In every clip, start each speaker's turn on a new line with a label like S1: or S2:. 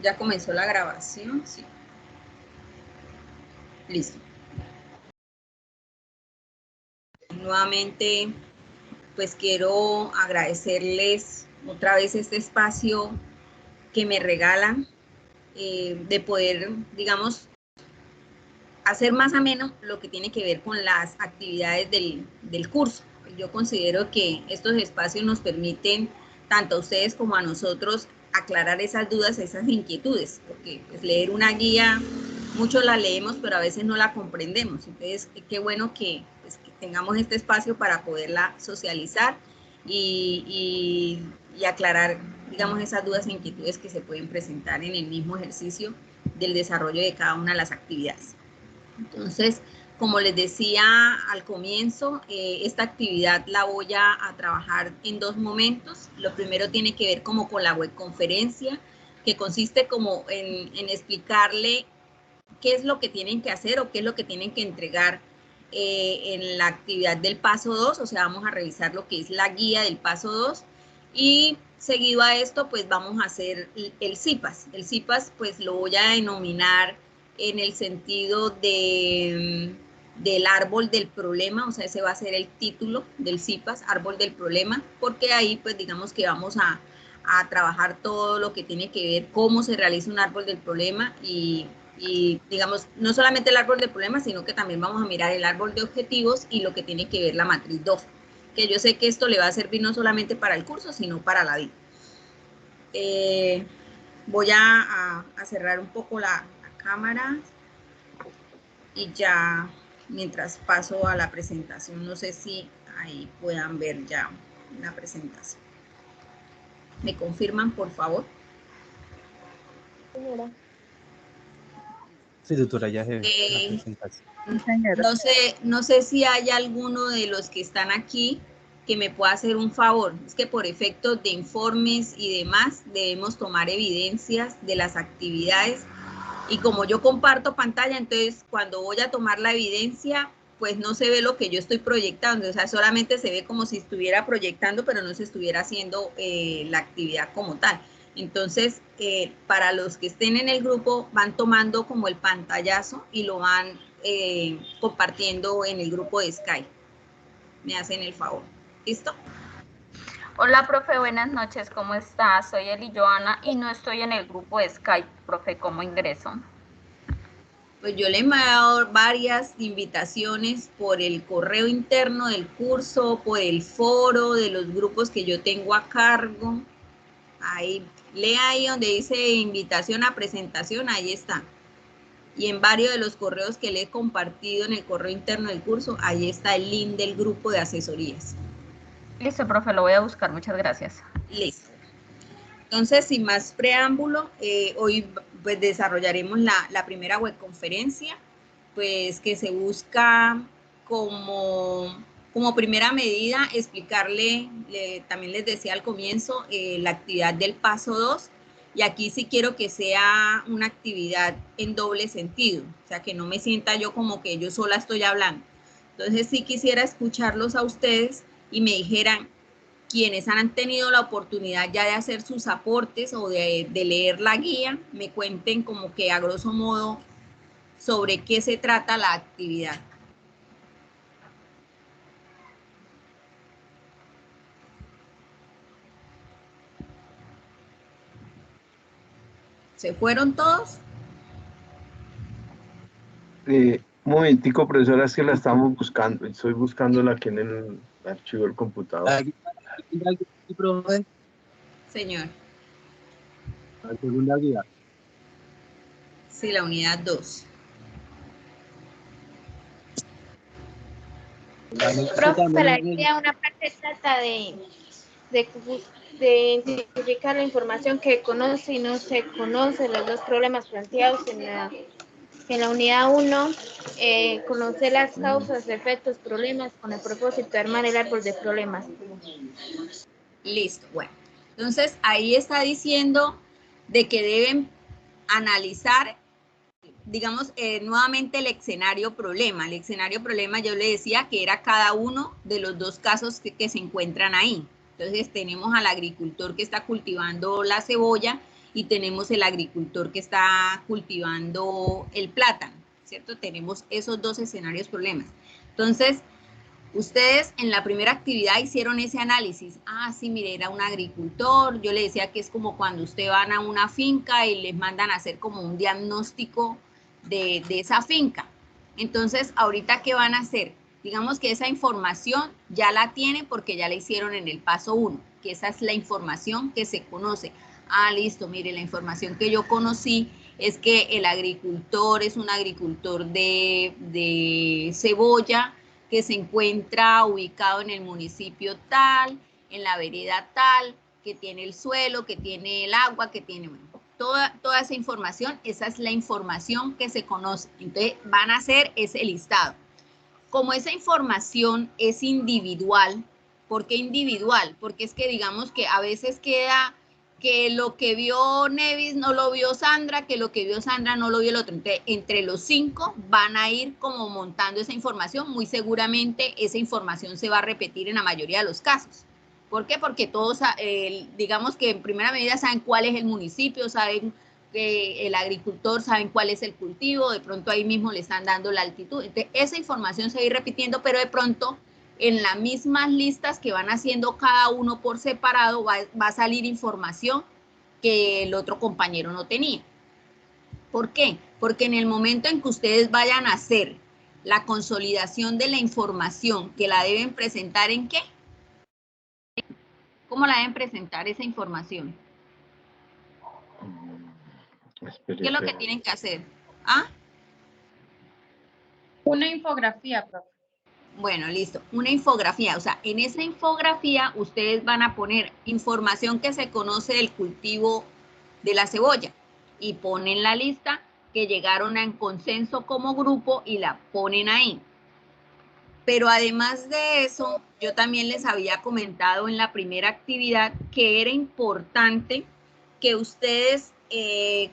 S1: Ya comenzó la grabación, sí. Listo. Nuevamente, pues quiero agradecerles otra vez este espacio que me regalan de poder, digamos, hacer más ameno lo que tiene que ver con las actividades del curso. Yo considero que estos espacios nos permiten, tanto a ustedes como a nosotros, aclarar esas dudas, esas inquietudes, porque pues, leer una guía, muchos la leemos, pero a veces no la comprendemos. Entonces, qué bueno que, pues, que tengamos este espacio para poderla socializar y aclarar, digamos, esas dudas e inquietudes que se pueden presentar en el mismo ejercicio del desarrollo de cada una de las actividades. Entonces, como les decía al comienzo, esta actividad la voy a trabajar en dos momentos. Lo primero tiene que ver como con la webconferencia, que consiste como en explicarle qué es lo que tienen que hacer o qué es lo que tienen que entregar en la actividad del paso 2, o sea, vamos a revisar lo que es la guía del paso 2 y seguido a esto, pues vamos a hacer el CIPAS. El CIPAS, pues lo voy a denominar en el sentido del árbol del problema, o sea, ese va a ser el título del CIPAS, árbol del problema, porque ahí, pues digamos que vamos a trabajar todo lo que tiene que ver cómo se realiza un árbol del problema y digamos, no solamente el árbol de problemas, sino que también vamos a mirar el árbol de objetivos y lo que tiene que ver la matriz 2, que yo sé que esto le va a servir no solamente para el curso, sino para la vida. Voy a cerrar un poco la cámara y ya mientras paso a la presentación, no sé si ahí puedan ver ya la presentación. ¿Me confirman, por favor?
S2: Señora.
S3: Sí, doctora, ya se ve la presentación.
S1: No sé si hay alguno de los que están aquí que me pueda hacer un favor. Es que por efectos de informes y demás debemos tomar evidencias de las actividades y como yo comparto pantalla, entonces cuando voy a tomar la evidencia, pues no se ve lo que yo estoy proyectando, o sea, solamente se ve como si estuviera proyectando, pero no se estuviera haciendo la actividad como tal. Entonces, para los que estén en el grupo, van tomando como el pantallazo y lo van compartiendo en el grupo de Skype. Me hacen el favor. ¿Listo?
S4: Hola, profe, buenas noches, ¿cómo estás? Soy Eli Joana y no estoy en el grupo de Skype, profe, ¿cómo ingreso?
S1: Pues yo le he dado varias invitaciones por el correo interno del curso, por el foro de los grupos que yo tengo a cargo. Ahí, lea ahí donde dice invitación a presentación, ahí está. Y en varios de los correos que le he compartido en el correo interno del curso, ahí está el link del grupo de asesorías.
S4: Listo, profe, lo voy a buscar, muchas gracias.
S1: Listo. Entonces, sin más preámbulo, hoy pues desarrollaremos la primera webconferencia, pues que se busca como primera medida explicarle, también les decía al comienzo, la actividad del paso 2, y aquí sí quiero que sea una actividad en doble sentido, o sea, que no me sienta yo como que yo sola estoy hablando. Entonces sí quisiera escucharlos a ustedes y me dijeran, quienes han tenido la oportunidad ya de hacer sus aportes o de leer la guía, me cuenten como que a grosso modo sobre qué se trata la actividad. ¿Se fueron todos?
S5: Un momentico, profesora, es que la estamos buscando. Estoy buscándola aquí en el archivo del computador.
S3: Profe,
S1: Señor.
S3: la segunda guía.
S1: Sí, la unidad 2.
S2: Profe, la guía, una parte trata de identificar la información que conoce y no se conoce, los dos problemas planteados en la unidad 1, conocer las causas, efectos, problemas, con el propósito de armar el árbol de problemas.
S1: Listo, bueno. Entonces, ahí está diciendo de que deben analizar, digamos, nuevamente el escenario problema. El escenario problema yo le decía que era cada uno de los dos casos que se encuentran ahí. Entonces tenemos al agricultor que está cultivando la cebolla y tenemos el agricultor que está cultivando el plátano, ¿cierto? Tenemos esos dos escenarios problemas. Entonces, ustedes en la primera actividad hicieron ese análisis. Ah, sí, mire, era un agricultor. Yo le decía que es como cuando usted van a una finca y les mandan a hacer como un diagnóstico de esa finca. Entonces, ahorita, ¿qué van a hacer? Digamos que esa información ya la tienen porque ya la hicieron en el paso 1, que esa es la información que se conoce. Ah, listo, mire, la información que yo conocí es que el agricultor es un agricultor de cebolla, que se encuentra ubicado en el municipio tal, en la vereda tal, que tiene el suelo, que tiene el agua, que tiene, bueno, toda esa información, esa es la información que se conoce. Entonces van a hacer ese listado. Como esa información es individual, ¿por qué individual? Porque es que digamos que a veces queda que lo que vio Nevis no lo vio Sandra, que lo que vio Sandra no lo vio el otro. Entonces, entre los 5 van a ir como montando esa información. Muy seguramente esa información se va a repetir en la mayoría de los casos. ¿Por qué? Porque todos, digamos que en primera medida saben cuál es el municipio, saben que el agricultor, saben cuál es el cultivo, de pronto ahí mismo le están dando la altitud. Entonces, esa información se va a ir repitiendo, pero de pronto en las mismas listas que van haciendo cada uno por separado va a salir información que el otro compañero no tenía. ¿Por qué? Porque en el momento en que ustedes vayan a hacer la consolidación de la información, que la deben presentar ¿en qué? ¿Cómo la deben presentar esa información? ¿Qué es lo que tienen que hacer? ¿Ah?
S2: Una infografía, profe.
S1: Bueno, listo. Una infografía. O sea, en esa infografía ustedes van a poner información que se conoce del cultivo de la cebolla y ponen la lista que llegaron en consenso como grupo y la ponen ahí. Pero además de eso, yo también les había comentado en la primera actividad que era importante que ustedes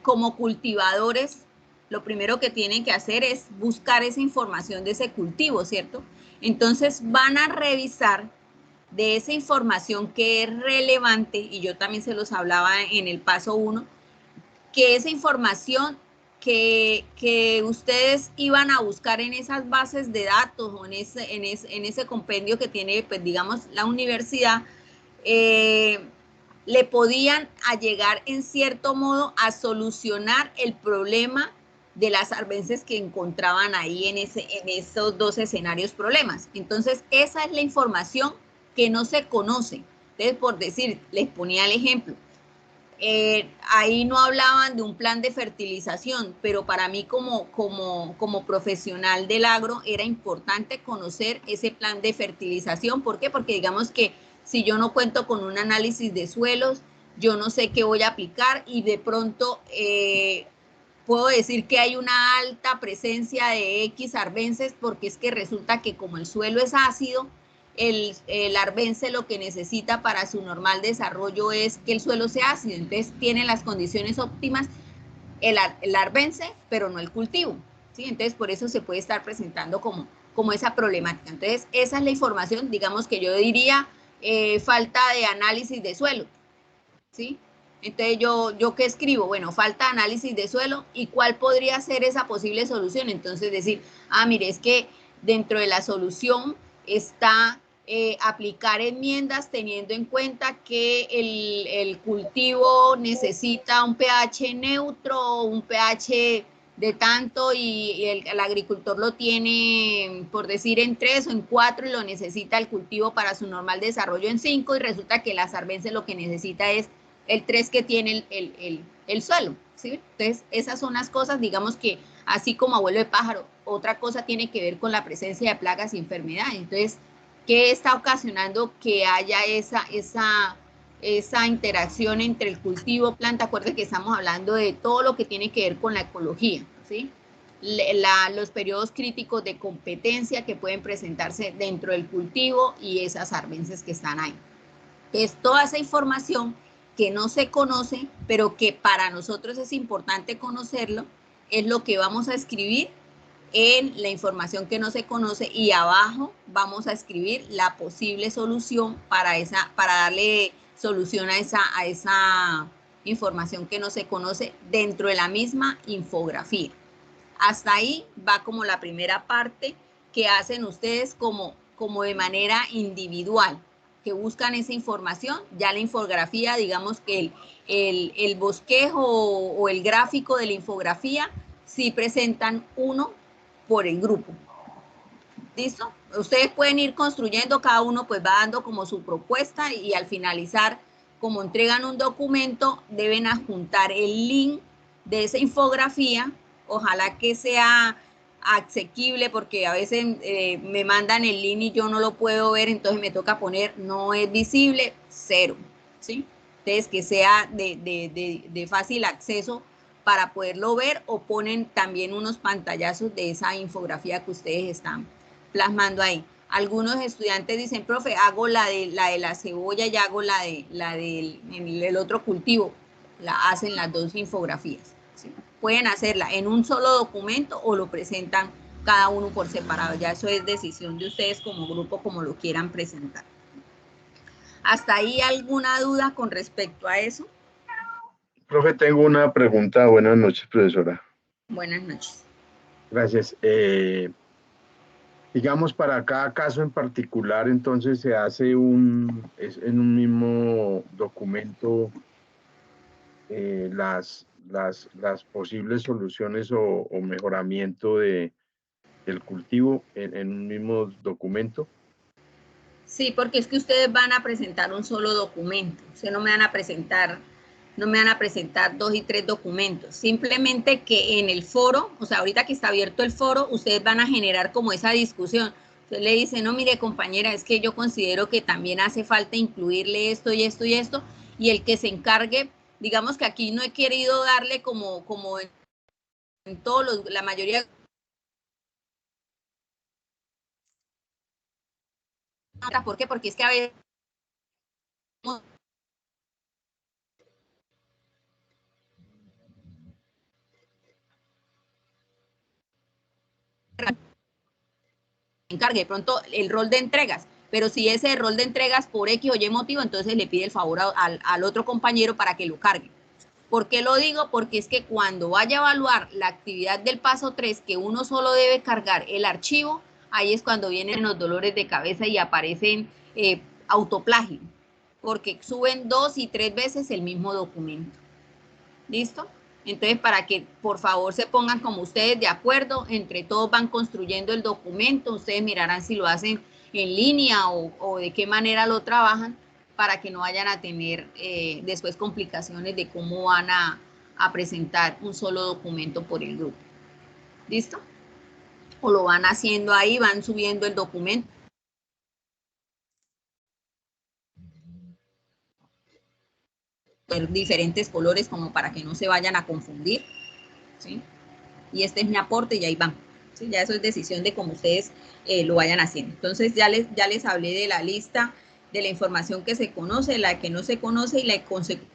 S1: como cultivadores, lo primero que tienen que hacer es buscar esa información de ese cultivo, ¿cierto? Entonces van a revisar de esa información que es relevante, y yo también se los hablaba en el paso 1, que esa información que ustedes iban a buscar en esas bases de datos o en ese compendio que tiene, pues digamos, la universidad, le podían llegar en cierto modo a solucionar el problema de las arbences que encontraban ahí en esos dos escenarios problemas. Entonces, esa es la información que no se conoce. Entonces, por decir, les ponía el ejemplo, ahí no hablaban de un plan de fertilización, pero para mí como profesional del agro era importante conocer ese plan de fertilización. ¿Por qué? Porque digamos que si yo no cuento con un análisis de suelos, yo no sé qué voy a aplicar y de pronto puedo decir que hay una alta presencia de X arbences porque es que resulta que como el suelo es ácido, el arbense lo que necesita para su normal desarrollo es que el suelo sea ácido, entonces tiene las condiciones óptimas el arbense, pero no el cultivo, ¿sí? Entonces por eso se puede estar presentando como esa problemática. Entonces esa es la información, digamos que yo diría falta de análisis de suelo, ¿sí? Entonces yo ¿qué escribo? Bueno, falta de análisis de suelo y cuál podría ser esa posible solución. Entonces decir, mire, es que dentro de la solución está aplicar enmiendas teniendo en cuenta que el cultivo necesita un pH neutro, un pH de tanto y el agricultor lo tiene, por decir, en 3 o en 4 y lo necesita el cultivo para su normal desarrollo en 5 y resulta que la sarbense lo que necesita es el 3 que tiene el suelo, ¿sí? Entonces, esas son las cosas, digamos que así como abuelo de pájaro, otra cosa tiene que ver con la presencia de plagas y enfermedades. Entonces, ¿qué está ocasionando que haya esa interacción entre el cultivo, planta? Acuérdense que estamos hablando de todo lo que tiene que ver con la ecología, ¿sí? Los periodos críticos de competencia que pueden presentarse dentro del cultivo y esas arbences que están ahí. Es toda esa información que no se conoce, pero que para nosotros es importante conocerlo, es lo que vamos a escribir en la información que no se conoce y abajo vamos a escribir la posible solución para darle solución a esa información que no se conoce dentro de la misma infografía. Hasta ahí va como la primera parte que hacen ustedes como de manera individual, que buscan esa información. Ya la infografía, digamos que el bosquejo o el gráfico de la infografía sí presentan uno por el grupo. ¿Listo? Ustedes pueden ir construyendo, cada uno pues va dando como su propuesta y al finalizar, como entregan un documento, deben adjuntar el link de esa infografía. Ojalá que sea asequible, porque a veces me mandan el link y yo no lo puedo ver, entonces me toca poner no es visible, 0, ¿sí? Entonces que sea de fácil acceso para poderlo ver, o ponen también unos pantallazos de esa infografía que ustedes están plasmando ahí. Algunos estudiantes dicen, profe, hago la de la cebolla y hago la del otro cultivo. Hacen las dos infografías, ¿sí? Pueden hacerla en un solo documento o lo presentan cada uno por separado. Ya eso es decisión de ustedes como grupo, como lo quieran presentar. ¿Hasta ahí alguna duda con respecto a eso?
S5: Profe, tengo una pregunta. Buenas noches, profesora.
S1: Buenas noches.
S5: Gracias. Digamos, para cada caso en particular, entonces se hace en un mismo documento las posibles soluciones o mejoramiento del cultivo en un mismo documento.
S1: Sí, porque es que ustedes van a presentar un solo documento. Ustedes no me van a presentar 2 y 3 documentos. Simplemente que en el foro, o sea, ahorita que está abierto el foro, ustedes van a generar como esa discusión. Entonces le dicen, no, mire, compañera, es que yo considero que también hace falta incluirle esto y esto y esto, y el que se encargue, digamos que aquí no he querido darle como en todos la mayoría. ¿Por qué? Porque es que a veces encargue de pronto el rol de entregas, pero si ese rol de entregas por X o Y motivo, entonces le pide el favor al otro compañero para que lo cargue. ¿Por qué lo digo? Porque es que cuando vaya a evaluar la actividad del paso 3, que uno solo debe cargar el archivo, ahí es cuando vienen los dolores de cabeza y aparecen autoplagio, porque suben 2 y 3 veces el mismo documento. ¿Listo? Entonces, para que por favor se pongan como ustedes de acuerdo, entre todos van construyendo el documento, ustedes mirarán si lo hacen en línea o de qué manera lo trabajan, para que no vayan a tener después complicaciones de cómo van a presentar un solo documento por el grupo. ¿Listo? O lo van haciendo ahí, van subiendo el documento. Diferentes colores como para que no se vayan a confundir, ¿sí? Y este es mi aporte y ahí van. ¿Sí? Ya eso es decisión de cómo ustedes lo vayan haciendo. Entonces ya les hablé de la lista de la información que se conoce, la que no se conoce y la consecuencia.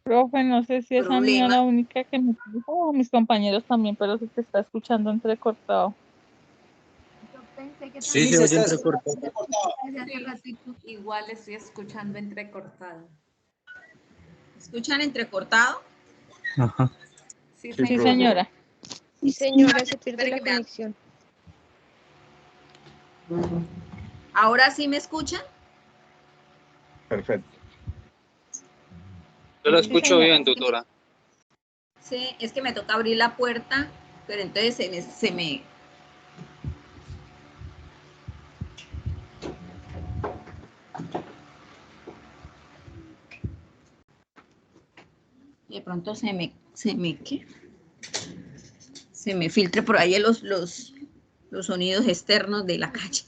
S6: Profe, no sé si es a mí la única que me dijo o a mis compañeros también, pero se te está escuchando entrecortado.
S4: Yo pensé que
S3: Sí, se oye entrecortado.
S4: Igual estoy escuchando entrecortado.
S1: ¿Escuchan entrecortado?
S3: Ajá.
S6: Sí, señora.
S2: Sí, señora, se pierde la conexión.
S1: ¿Ahora sí me escuchan?
S5: Perfecto.
S7: Yo la escucho bien, doctora.
S1: Sí, es que me toca abrir la puerta, pero entonces se me de pronto se me filtre por ahí los sonidos externos de la calle.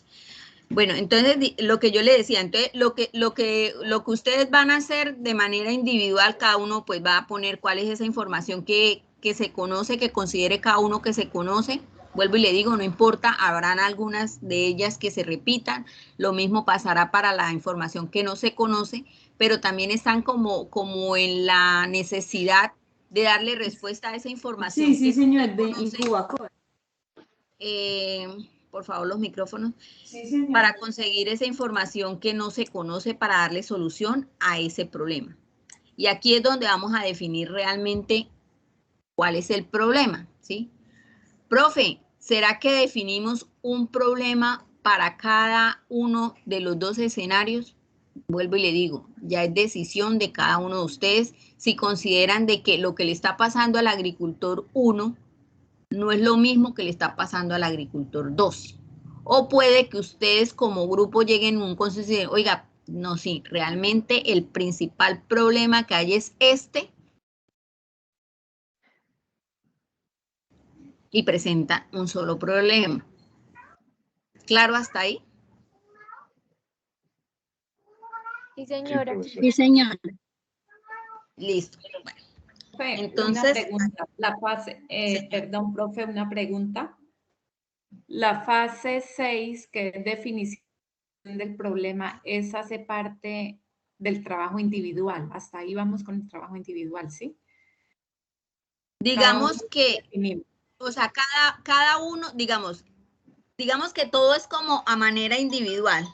S1: Bueno, entonces lo que yo le decía, entonces lo que ustedes van a hacer de manera individual, cada uno pues va a poner cuál es esa información que se conoce, que considere cada uno que se conoce. Vuelvo y le digo, no importa, habrán algunas de ellas que se repitan, lo mismo pasará para la información que no se conoce, pero también están como en la necesidad de darle respuesta a esa información.
S7: Sí, sí, señor, de Incubacor.
S1: Por favor, los micrófonos.
S7: Sí, señor.
S1: Para conseguir esa información que no se conoce para darle solución a ese problema. Y aquí es donde vamos a definir realmente cuál es el problema, ¿sí? Profe, ¿será que definimos un problema para cada uno de los dos escenarios? Vuelvo y le digo, ya es decisión de cada uno de ustedes si consideran de que lo que le está pasando al agricultor 1 no es lo mismo que le está pasando al agricultor 2. O puede que ustedes como grupo lleguen a un consenso y digan, oiga, no, sí, realmente el principal problema que hay es este. Y presenta un solo problema. ¿Claro hasta ahí?
S2: Sí, señora.
S5: Sí,
S8: señora.
S1: Listo.
S8: Bueno,
S1: entonces,
S8: una pregunta. La fase, perdón, profe, una pregunta. La fase 6, que es definición del problema, esa hace parte del trabajo individual. Hasta ahí vamos con el trabajo individual, ¿sí?
S1: Digamos que, o sea, cada uno, digamos que todo es como a manera individual.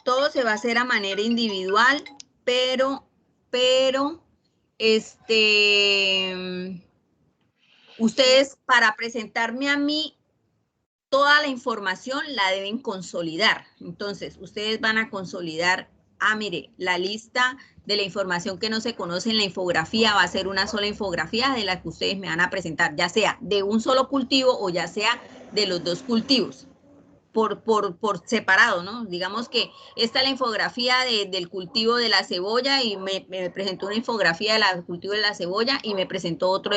S1: Todo se va a hacer a manera individual, pero, ustedes para presentarme a mí toda la información la deben consolidar. Entonces, ustedes van a consolidar, mire, la lista de la información que no se conoce en la infografía va a ser una sola infografía de la que ustedes me van a presentar, ya sea de un solo cultivo o ya sea de los dos cultivos. Por separado, ¿no? Digamos que esta es la infografía del cultivo de la cebolla y me presentó una infografía del cultivo de la cebolla y me presentó otro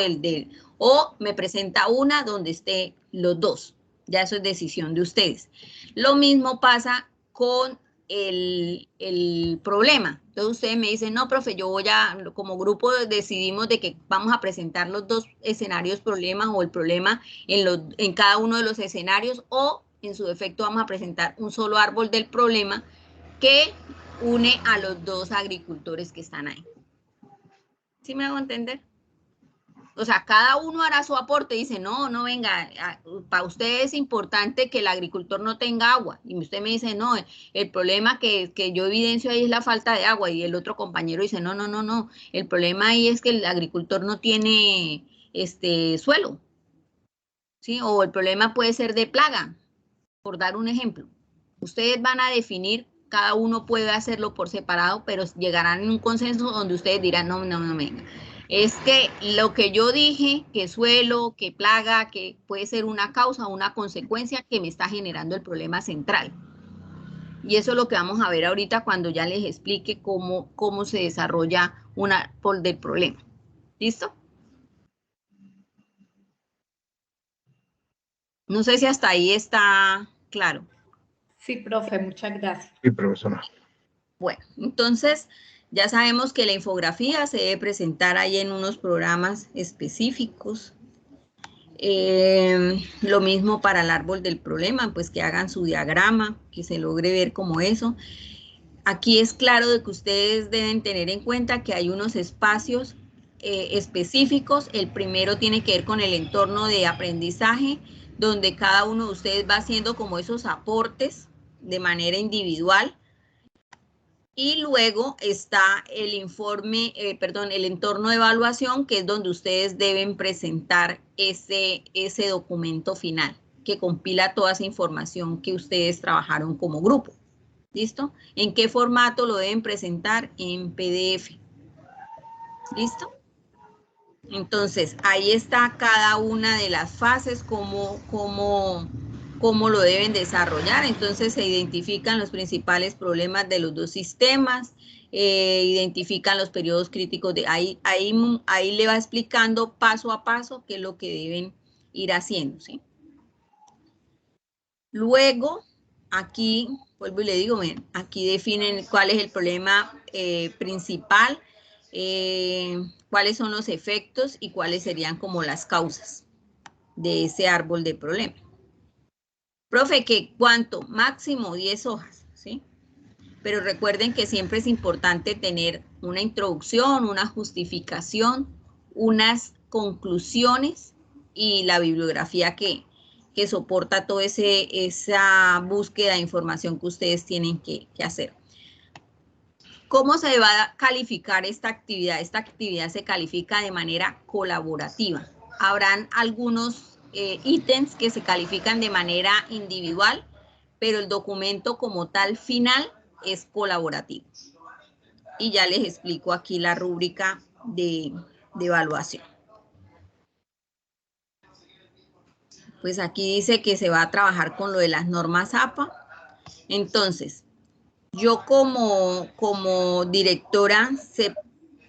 S1: o me presenta una donde esté los dos. Ya eso es decisión de ustedes. Lo mismo pasa con el problema. Entonces ustedes me dicen, no, profe, yo como grupo decidimos de que vamos a presentar los dos escenarios problemas o el problema en cada uno de los escenarios o en su defecto vamos a presentar un solo árbol del problema que une a los dos agricultores que están ahí. ¿Sí me hago entender? O sea, cada uno hará su aporte, dice, no, venga, para usted es importante que el agricultor no tenga agua. Y usted me dice, no, el problema que yo evidencio ahí es la falta de agua. Y el otro compañero dice, no, el problema ahí es que el agricultor no tiene suelo. ¿Sí? O el problema puede ser de plaga, por dar un ejemplo. Ustedes van a definir, cada uno puede hacerlo por separado, pero llegarán a un consenso donde ustedes dirán, no, venga. Es que lo que yo dije, que suelo, que plaga, que puede ser una causa o una consecuencia que me está generando el problema central. Y eso es lo que vamos a ver ahorita cuando ya les explique cómo se desarrolla un árbol del problema. ¿Listo? No sé si hasta ahí está claro.
S8: Sí, profe, muchas gracias.
S5: Sí, profesora.
S1: Bueno, entonces ya sabemos que la infografía se debe presentar ahí en unos programas específicos. Lo mismo para el árbol del problema, pues que hagan su diagrama, que se logre ver como eso. Aquí es claro de que ustedes deben tener en cuenta que hay unos espacios específicos. El primero tiene que ver con el entorno de aprendizaje, donde cada uno de ustedes va haciendo como esos aportes de manera individual. Y luego está el informe, el entorno de evaluación, que es donde ustedes deben presentar ese documento final, que compila toda esa información que ustedes trabajaron como grupo. ¿Listo? ¿En qué formato lo deben presentar? En PDF. ¿Listo? Entonces, ahí está cada una de las fases, cómo lo deben desarrollar. Entonces, se identifican los principales problemas de los dos sistemas, identifican los periodos críticos. Ahí le va explicando paso a paso qué es lo que deben ir haciendo, ¿sí? Luego, aquí, vuelvo y le digo, miren, aquí definen cuál es el problema principal, cuáles son los efectos y cuáles serían como las causas de ese árbol de problema. Profe, ¿qué cuánto? Máximo 10 hojas, ¿sí? Pero recuerden que siempre es importante tener una introducción, una justificación, unas conclusiones y la bibliografía que soporta toda esa búsqueda de información que ustedes tienen que hacer. ¿Cómo se va a calificar esta actividad? Esta actividad se califica de manera colaborativa. Habrán algunos ítems que se califican de manera individual, pero el documento como tal final es colaborativo. Y ya les explico aquí la rúbrica de evaluación. Pues aquí dice que se va a trabajar con lo de las normas APA. Entonces, yo como directora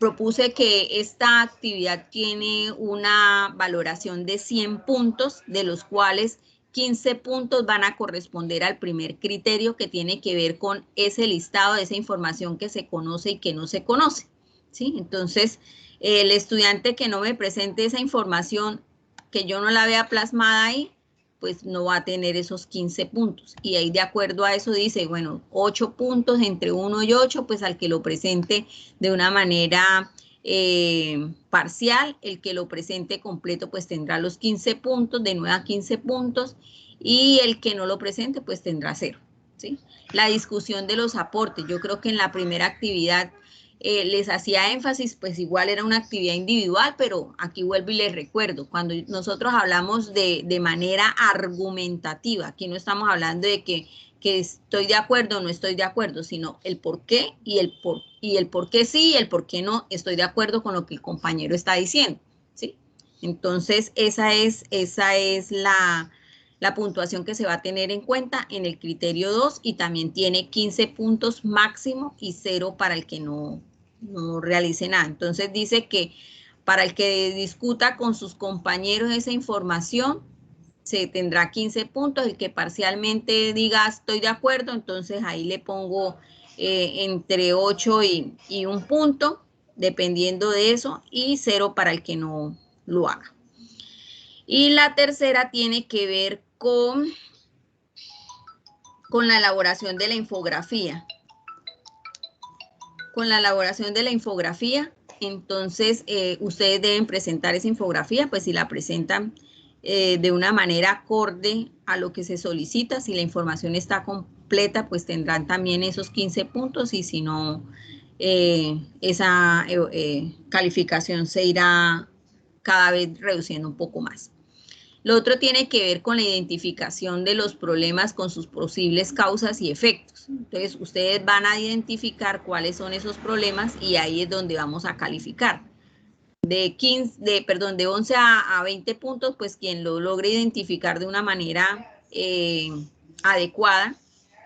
S1: propuse que esta actividad tiene una valoración de 100 puntos, de los cuales 15 puntos van a corresponder al primer criterio, que tiene que ver con ese listado de esa información que se conoce y que no se conoce, ¿sí? Entonces, el estudiante que no me presente esa información, que yo no la vea plasmada ahí, pues no va a tener esos 15 puntos. Y ahí de acuerdo a eso dice, bueno, 8 puntos entre 1 y 8, pues al que lo presente de una manera parcial, el que lo presente completo pues tendrá los 15 puntos, de 9 a 15 puntos, y el que no lo presente pues tendrá 0, ¿sí? La discusión de los aportes, yo creo que en la primera actividad les hacía énfasis, pues igual era una actividad individual, pero aquí vuelvo y les recuerdo, cuando nosotros hablamos de manera argumentativa, aquí no estamos hablando de que estoy de acuerdo o no estoy de acuerdo, sino el por qué y el por qué sí y el por qué no estoy de acuerdo con lo que el compañero está diciendo, ¿sí? Entonces, esa es la puntuación que se va a tener en cuenta en el criterio 2, y también tiene 15 puntos máximo y 0 para el que no realice nada. Entonces dice que para el que discuta con sus compañeros esa información, se tendrá 15 puntos. El que parcialmente diga estoy de acuerdo, entonces ahí le pongo entre 8 y 1 punto, dependiendo de eso, y 0 para el que no lo haga. Y la tercera tiene que ver con la elaboración de la infografía. Con la elaboración de la infografía, entonces ustedes deben presentar esa infografía, pues si la presentan de una manera acorde a lo que se solicita, si la información está completa, pues tendrán también esos 15 puntos, y si no, esa calificación se irá cada vez reduciendo un poco más. Lo otro tiene que ver con la identificación de los problemas con sus posibles causas y efectos. Entonces, ustedes van a identificar cuáles son esos problemas y ahí es donde vamos a calificar. De 11 a 20 puntos, pues quien lo logre identificar de una manera adecuada,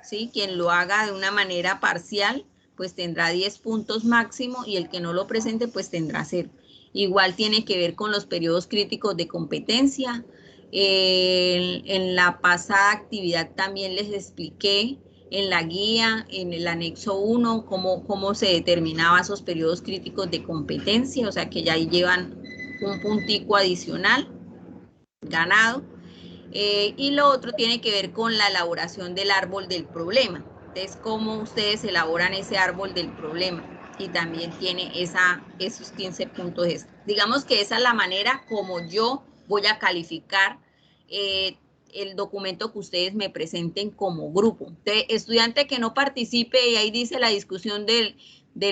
S1: ¿sí? Quien lo haga de una manera parcial, pues tendrá 10 puntos máximo, y el que no lo presente, pues tendrá 0. Igual tiene que ver con los periodos críticos de competencia. En la pasada actividad también les expliqué en la guía, en el anexo 1, cómo se determinaba esos periodos críticos de competencia, o sea que ya ahí llevan un puntico adicional ganado. Y lo otro tiene que ver con la elaboración del árbol del problema. Entonces, cómo ustedes elaboran ese árbol del problema, y también tiene esos 15 puntos. Digamos que esa es la manera como yo voy a calificar el documento que ustedes me presenten como grupo. Entonces, estudiante que no participe, y ahí dice la discusión de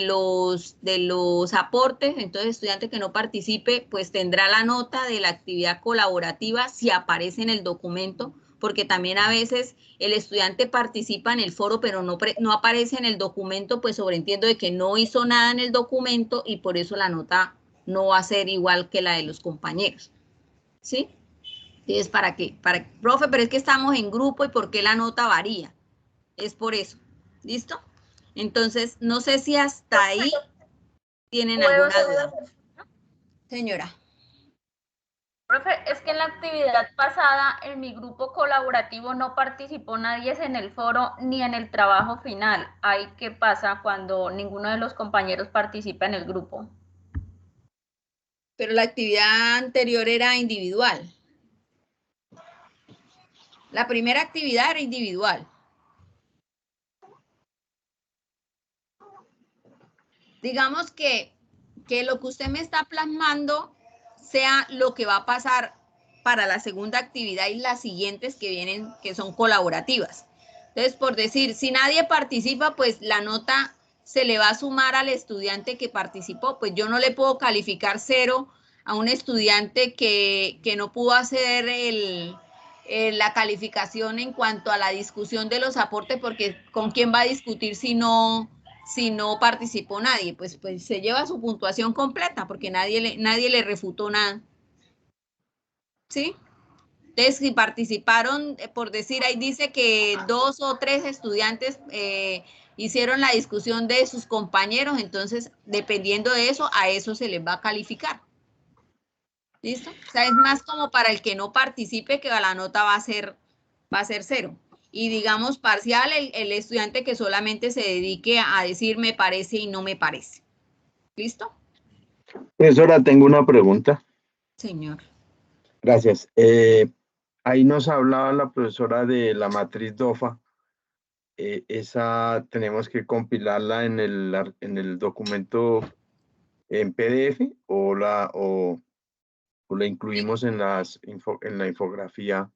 S1: los aportes, entonces estudiante que no participe, pues tendrá la nota de la actividad colaborativa si aparece en el documento, porque también a veces el estudiante participa en el foro, pero no aparece en el documento, pues sobreentiendo de que no hizo nada en el documento, y por eso la nota no va a ser igual que la de los compañeros, ¿sí? Entonces, profe, pero es que estamos en grupo, ¿y por qué la nota varía? Es por eso, ¿listo? Entonces, no sé si hasta ahí tienen alguna duda. Señora.
S4: Profe, es que en la actividad pasada, en mi grupo colaborativo no participó nadie en el foro ni en el trabajo final. ¿Ahí qué pasa cuando ninguno de los compañeros participa en el grupo?
S1: Pero la actividad anterior era individual. La primera actividad era individual. Digamos que que lo que usted me está plasmando sea lo que va a pasar para la segunda actividad y las siguientes que vienen, que son colaborativas. Entonces, por decir, si nadie participa, pues la nota se le va a sumar al estudiante que participó. Pues yo no le puedo calificar 0 a un estudiante que no pudo hacer la calificación en cuanto a la discusión de los aportes, porque ¿con quién va a discutir si no participó nadie? Pues se lleva su puntuación completa, porque nadie le refutó nada. ¿Sí? Entonces, si participaron, por decir, ahí dice que 2 o 3 estudiantes hicieron la discusión de sus compañeros, entonces, dependiendo de eso, a eso se les va a calificar. ¿Listo? O sea, es más como para el que no participe, que la nota va a ser 0. Y digamos, parcial, el estudiante que solamente se dedique a decir me parece y no me parece. ¿Listo?
S5: Profesora, tengo una pregunta.
S1: Señor.
S5: Gracias. Ahí nos hablaba la profesora de la matriz DOFA. Esa tenemos que compilarla en el documento en PDF o la incluimos en la infografía.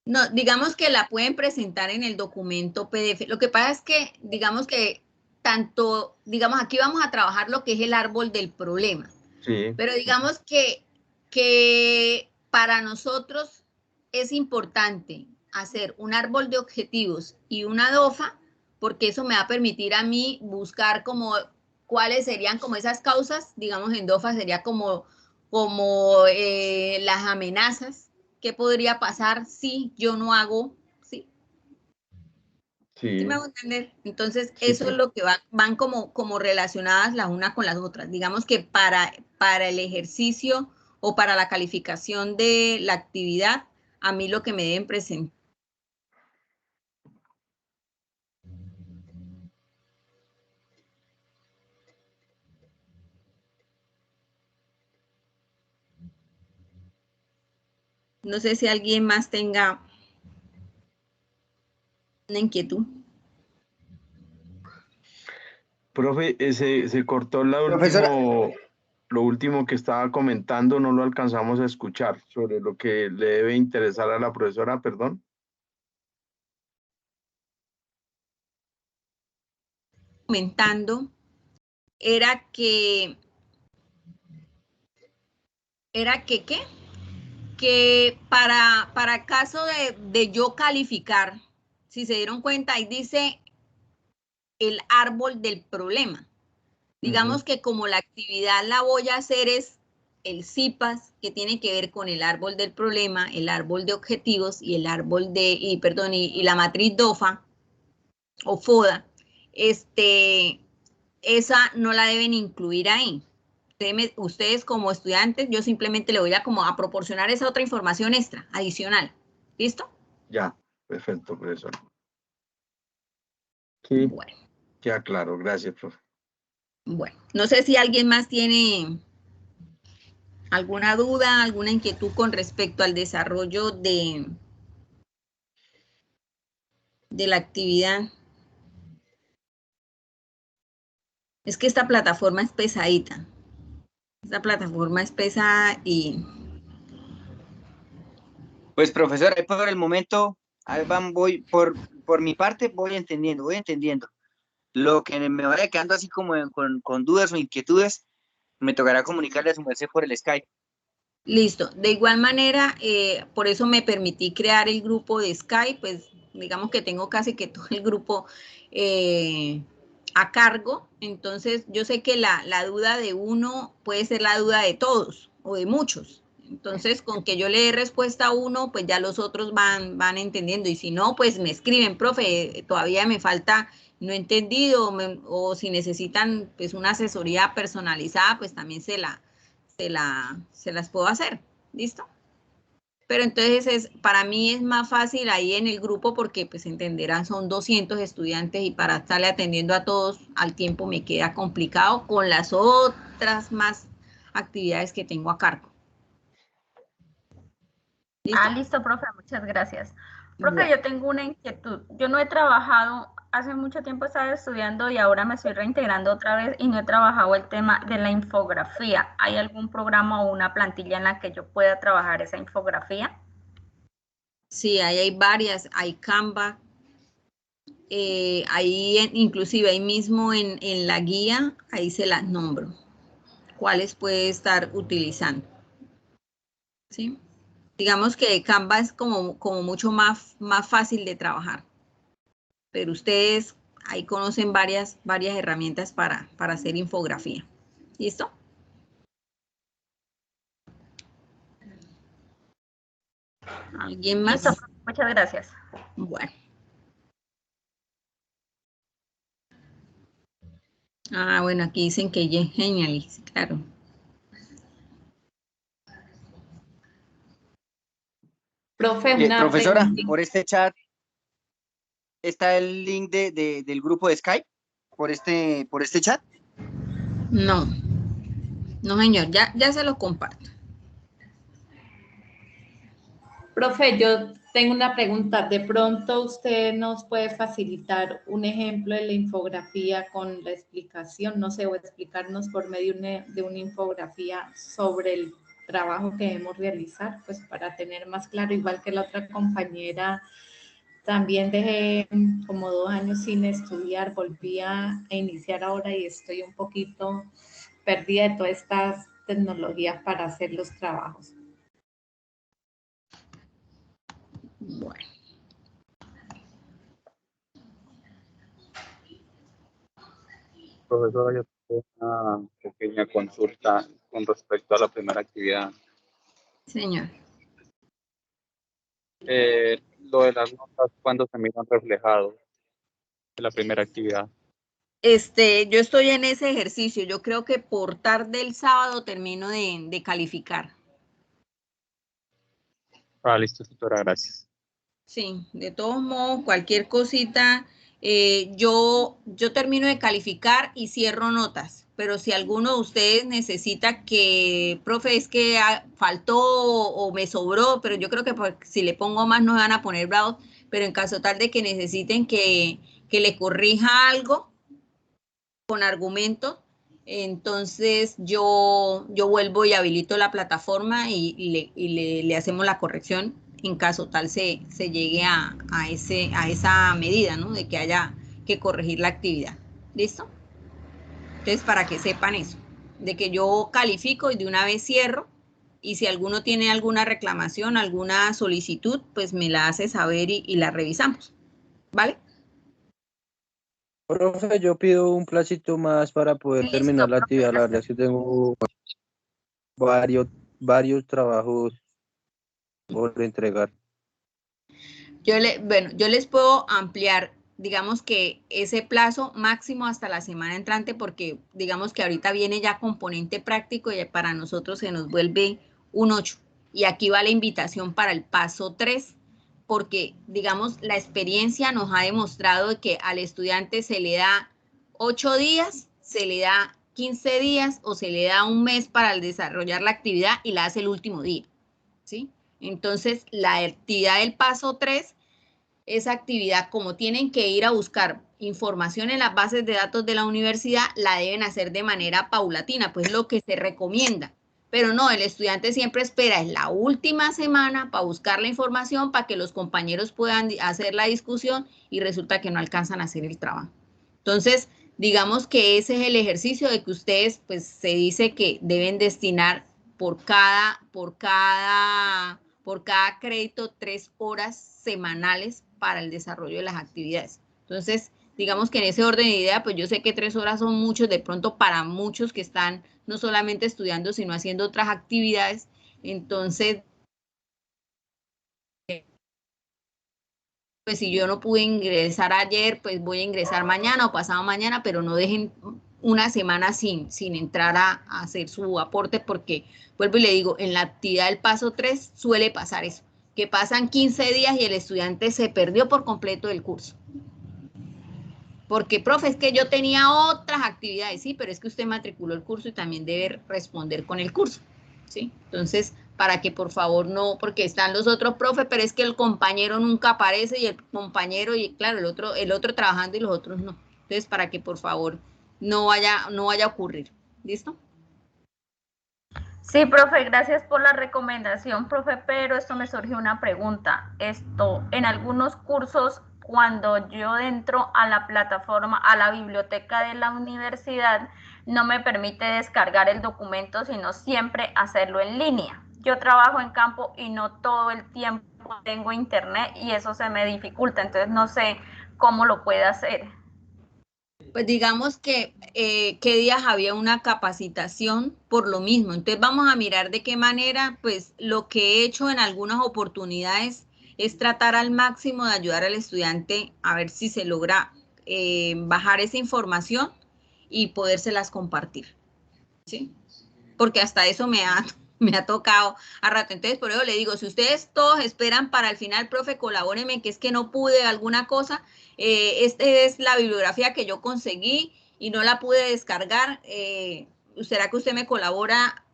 S1: No, digamos que la pueden presentar en el documento PDF. Lo que pasa es que, digamos que digamos, aquí vamos a trabajar lo que es el árbol del problema.
S5: Sí.
S1: Pero digamos que para nosotros es importante hacer un árbol de objetivos y una DOFA, porque eso me va a permitir a mí buscar como cuáles serían como esas causas. Digamos, en DOFA sería como las amenazas. ¿Qué podría pasar si yo no hago? ¿Sí?
S5: Sí.
S1: ¿Sí me hago entender? Entonces,
S5: Sí,
S1: eso es lo que van como relacionadas las unas con las otras. Digamos que para el ejercicio o para la calificación de la actividad, a mí lo que me deben presentar. No sé si alguien más tenga una inquietud.
S5: Profe, se cortó
S3: Profesora.
S5: lo último que estaba comentando, no lo alcanzamos a escuchar, sobre lo que le debe interesar a la profesora, perdón.
S1: Comentando, era que ¿qué? Que para caso de yo calificar, si se dieron cuenta, ahí dice el árbol del problema. Digamos que como la actividad la voy a hacer es el CIPAS, que tiene que ver con el árbol del problema, el árbol de objetivos y el árbol y la matriz DOFA o FODA, esa no la deben incluir ahí. Ustedes como estudiantes, yo simplemente le voy a proporcionar esa otra información extra, adicional. ¿Listo?
S5: Ya, perfecto, profesor. Sí,
S1: bueno.
S5: Queda claro, gracias, profe.
S1: Bueno, no sé si alguien más tiene alguna duda, alguna inquietud con respecto al desarrollo de la actividad. Es que esta plataforma es pesadita. Esta plataforma es pesada y...
S3: Pues profesora, por el momento, ahí voy, por mi parte voy entendiendo. Lo que me vaya quedando así como con dudas o inquietudes, me tocará comunicarle a su merced por el Skype.
S1: Listo. De igual manera, por eso me permití crear el grupo de Skype, pues digamos que tengo casi que todo el grupo a cargo. Entonces, yo sé que la duda de uno puede ser la duda de todos o de muchos. Entonces, con que yo le dé respuesta a uno, pues ya los otros van entendiendo. Y si no, pues me escriben, profe, todavía me falta, no he entendido, o si necesitan pues una asesoría personalizada, pues también se las puedo hacer. ¿Listo? Pero entonces para mí es más fácil ahí en el grupo porque pues entenderán, son 200 estudiantes y para estarle atendiendo a todos al tiempo me queda complicado con las otras más actividades que tengo a cargo.
S4: ¿Listo? Listo, profe, muchas gracias. Profe, yo tengo una inquietud. Yo no he trabajado hace mucho tiempo estaba estudiando y ahora me estoy reintegrando otra vez y no he trabajado el tema de la infografía. ¿Hay algún programa o una plantilla en la que yo pueda trabajar esa infografía?
S1: Sí, ahí hay varias, hay Canva, inclusive ahí mismo en la guía, ahí se las nombro, cuáles puede estar utilizando, ¿sí? Digamos que Canva es como mucho más fácil de trabajar, pero ustedes ahí conocen varias herramientas para hacer infografía. ¿Listo? ¿Alguien más?
S4: Listo, muchas gracias.
S1: Bueno. Ah, bueno, aquí dicen que ya es genial, claro.
S8: Profe, una
S3: profesora,
S8: preguntita.
S3: por este chat está el link del grupo de Skype, por este chat.
S1: No, señor, ya se lo comparto.
S8: Profe, yo tengo una pregunta. De pronto usted nos puede facilitar un ejemplo de la infografía con la explicación, no sé, o explicarnos por medio de una infografía sobre el trabajo que debemos realizar, pues para tener más claro, igual que la otra compañera, también dejé como 2 años sin estudiar, volví a iniciar ahora y estoy un poquito perdida de todas estas tecnologías para hacer los trabajos.
S1: Bueno.
S9: Profesora, yo tengo una pequeña consulta con respecto a la primera actividad.
S1: Señor.
S9: Lo de las notas, ¿cuándo se miran reflejados en la primera actividad?
S1: Yo estoy en ese ejercicio. Yo creo que por tarde el sábado termino de calificar.
S9: Ah, listo, tutora, gracias.
S1: Sí, de todos modos, cualquier cosita, yo termino de calificar y cierro notas, pero si alguno de ustedes necesita que, profe, es que faltó o me sobró, pero yo creo que si le pongo más no me van a poner bravos, pero en caso tal de que necesiten que le corrija algo con argumentos, entonces yo vuelvo y habilito la plataforma y le hacemos la corrección en caso tal se llegue a esa medida, ¿no? De que haya que corregir la actividad. ¿Listo? Entonces, para que sepan eso, de que yo califico y de una vez cierro, y si alguno tiene alguna reclamación, alguna solicitud, pues me la hace saber y la revisamos. ¿Vale?
S10: Profe, yo pido un placito más para poder
S1: Listo,
S10: terminar la
S1: profe,
S10: actividad. La verdad
S1: gracias.
S10: es que tengo varios trabajos por entregar.
S1: Yo les puedo ampliar, digamos que ese plazo máximo hasta la semana entrante, porque digamos que ahorita viene ya componente práctico y para nosotros se nos vuelve un 8. Y aquí va la invitación para el paso 3, porque digamos la experiencia nos ha demostrado que al estudiante se le da 8 días, se le da 15 días o se le da un mes para desarrollar la actividad y la hace el último día, ¿sí? Entonces, la actividad del paso 3, esa actividad, como tienen que ir a buscar información en las bases de datos de la universidad, la deben hacer de manera paulatina, pues lo que se recomienda. Pero no, el estudiante siempre espera, es la última semana para buscar la información, para que los compañeros puedan hacer la discusión y resulta que no alcanzan a hacer el trabajo. Entonces, digamos que ese es el ejercicio de que ustedes, pues se dice que deben destinar por cada crédito 3 horas semanales para el desarrollo de las actividades. Entonces, digamos que en ese orden de idea, pues yo sé que 3 horas son muchos, de pronto para muchos que están no solamente estudiando, sino haciendo otras actividades. Entonces, pues si yo no pude ingresar ayer, pues voy a ingresar mañana o pasado mañana, pero no dejen una semana sin entrar a hacer su aporte, porque vuelvo y le digo, en la actividad del paso 3 suele pasar eso, que pasan 15 días y el estudiante se perdió por completo del curso. Porque, profe, es que yo tenía otras actividades, sí, pero es que usted matriculó el curso y también debe responder con el curso, ¿sí? Entonces, para que por favor no, porque están los otros profes, pero es que el compañero nunca aparece y el compañero, y claro, el otro trabajando y los otros no. Entonces, para que por favor no vaya a ocurrir. ¿Listo?
S4: Sí, profe, gracias por la recomendación, profe, pero esto me surgió una pregunta. En algunos cursos, cuando yo entro a la plataforma, a la biblioteca de la universidad, no me permite descargar el documento, sino siempre hacerlo en línea. Yo trabajo en campo y no todo el tiempo tengo internet y eso se me dificulta, entonces no sé cómo lo puede hacer.
S1: Pues digamos que qué días había una capacitación por lo mismo. Entonces vamos a mirar de qué manera, pues lo que he hecho en algunas oportunidades es tratar al máximo de ayudar al estudiante a ver si se logra bajar esa información y podérselas compartir, ¿sí? Porque hasta eso me ha tocado a rato. Entonces, por eso le digo, si ustedes todos esperan para el final, profe, colabórenme, que es que no pude alguna cosa, esta es la bibliografía que yo conseguí y no la pude descargar, ¿será que usted me colabora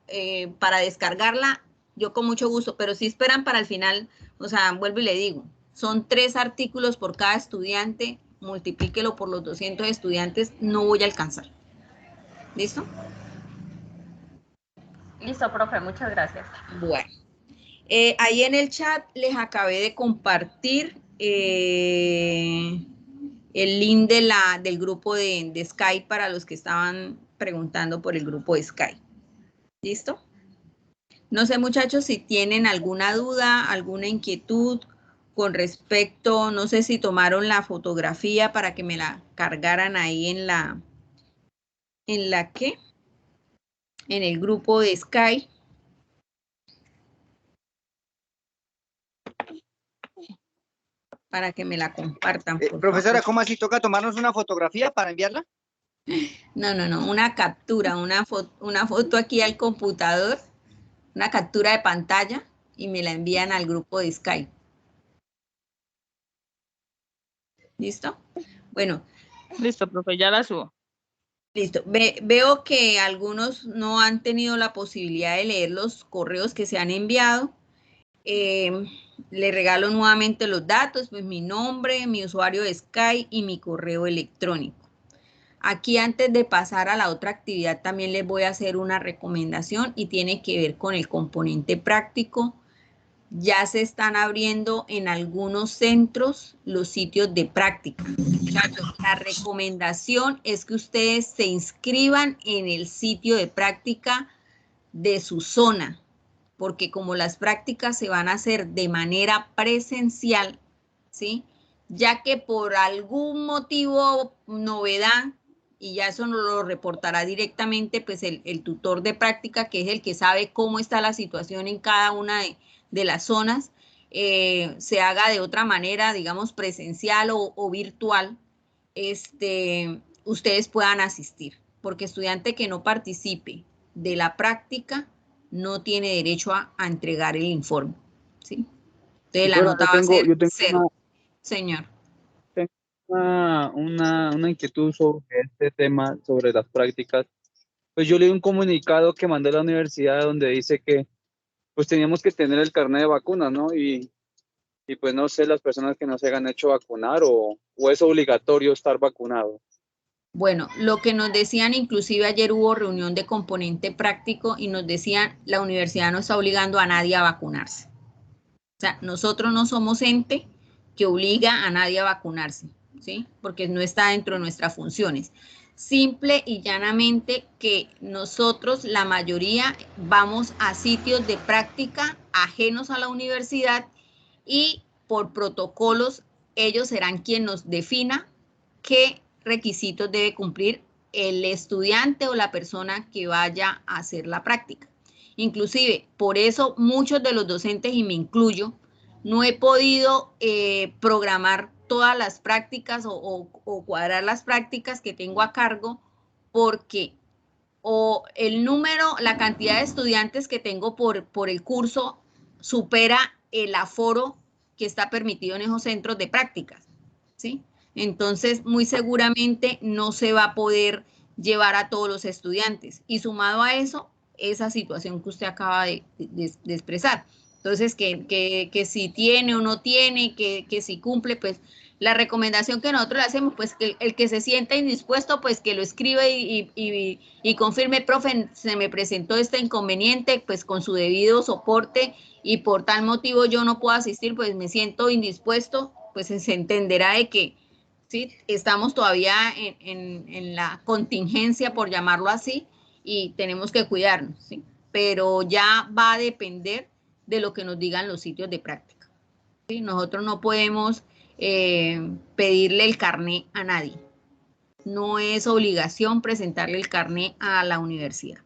S1: para descargarla? Yo con mucho gusto, pero si esperan para el final, o sea, vuelvo y le digo, son 3 artículos por cada estudiante, multiplíquelo por los 200 estudiantes, no voy a alcanzar. ¿Listo?
S4: Listo, profe, muchas gracias.
S1: Bueno, ahí en el chat les acabé de compartir el link del grupo de Skype para los que estaban preguntando por el grupo de Skype. ¿Listo? No sé, muchachos, si tienen alguna duda, alguna inquietud con respecto, no sé si tomaron la fotografía para que me la cargaran ahí en el grupo de Skype. Para que me la compartan, por
S3: profesora,
S1: favor.
S3: ¿cómo así toca tomarnos una fotografía para enviarla?
S1: No, una captura, una foto aquí al computador, una captura de pantalla y me la envían al grupo de Skype. ¿Listo? Bueno.
S6: Listo, profe, ya la subo.
S1: Listo. Veo que algunos no han tenido la posibilidad de leer los correos que se han enviado. Le regalo nuevamente los datos, pues mi nombre, mi usuario de Skype y mi correo electrónico. Aquí antes de pasar a la otra actividad también les voy a hacer una recomendación y tiene que ver con el componente práctico. Ya se están abriendo en algunos centros los sitios de práctica. Muchachos, la recomendación es que ustedes se inscriban en el sitio de práctica de su zona, porque como las prácticas se van a hacer de manera presencial, ¿sí? Ya que por algún motivo, novedad, y ya eso nos lo reportará directamente pues el tutor de práctica, que es el que sabe cómo está la situación en cada una de las zonas, se haga de otra manera, digamos presencial o virtual, ustedes puedan asistir, porque estudiante que no participe de la práctica no tiene derecho a entregar el informe, ¿sí? Entonces la nota va a ser 0. Señor.
S9: Tengo una inquietud sobre este tema, sobre las prácticas. Pues yo leí un comunicado que mandó la universidad donde dice que pues teníamos que tener el carnet de vacuna, ¿no? Y pues no sé, las personas que no se hayan hecho vacunar o es obligatorio estar vacunado.
S1: Bueno, lo que nos decían, inclusive ayer hubo reunión de componente práctico y nos decían, la universidad no está obligando a nadie a vacunarse. O sea, nosotros no somos ente que obliga a nadie a vacunarse, ¿sí? Porque no está dentro de nuestras funciones. Simple y llanamente que nosotros, la mayoría, vamos a sitios de práctica ajenos a la universidad y por protocolos ellos serán quien nos defina qué requisitos debe cumplir el estudiante o la persona que vaya a hacer la práctica. Inclusive, por eso muchos de los docentes, y me incluyo, no he podido programar todas las prácticas o cuadrar las prácticas que tengo a cargo porque o el número, la cantidad de estudiantes que tengo por el curso supera el aforo que está permitido en esos centros de prácticas, ¿sí? Entonces, muy seguramente no se va a poder llevar a todos los estudiantes. Y sumado a eso, esa situación que usted acaba de expresar. Entonces, que si tiene o no tiene, que si cumple, pues la recomendación que nosotros le hacemos, pues que el que se sienta indispuesto, pues que lo escriba y confirme, profe, se me presentó este inconveniente, pues con su debido soporte y por tal motivo yo no puedo asistir, pues me siento indispuesto, pues se entenderá de que ¿sí? Estamos todavía en la contingencia, por llamarlo así, y tenemos que cuidarnos, ¿sí? Pero ya va a depender de lo que nos digan los sitios de práctica, ¿sí? Nosotros no podemos pedirle el carné a nadie. No es obligación presentarle el carné a la universidad.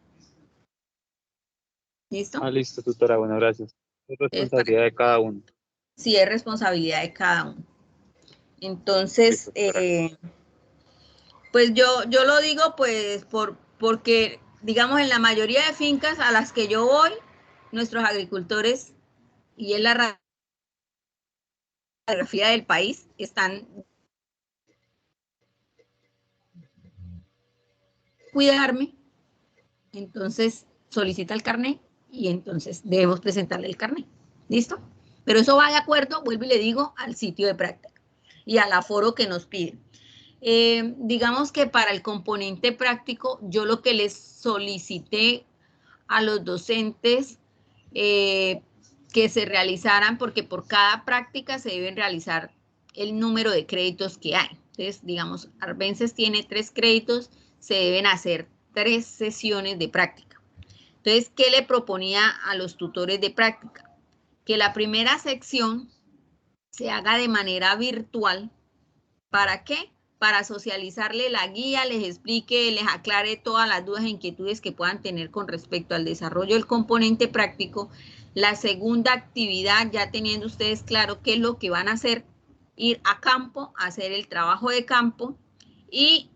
S1: ¿Listo?
S9: Listo, tutora. Bueno, gracias. Es responsabilidad
S1: para,
S9: de cada uno.
S1: sí, es responsabilidad de cada uno. Entonces, pues yo lo digo pues porque, digamos, en la mayoría de fincas a las que yo voy, nuestros agricultores, y es la radiografía del país, están cuidarme, entonces solicita el carnet y entonces debemos presentarle el carnet. ¿Listo? Pero eso va de acuerdo, vuelvo y le digo, al sitio de práctica y al aforo que nos piden. Digamos que para el componente práctico, yo lo que les solicité a los docentes que se realizaran, porque por cada práctica se deben realizar el número de créditos que hay. Entonces, digamos, Arbences tiene 3 créditos, se deben hacer 3 sesiones de práctica. Entonces, ¿qué le proponía a los tutores de práctica? Que la primera sección se haga de manera virtual. ¿Para qué? Para socializarle la guía, les explique, les aclare todas las dudas e inquietudes que puedan tener con respecto al desarrollo del componente práctico. La segunda actividad, ya teniendo ustedes claro qué es lo que van a hacer, ir a campo, hacer el trabajo de campo. Y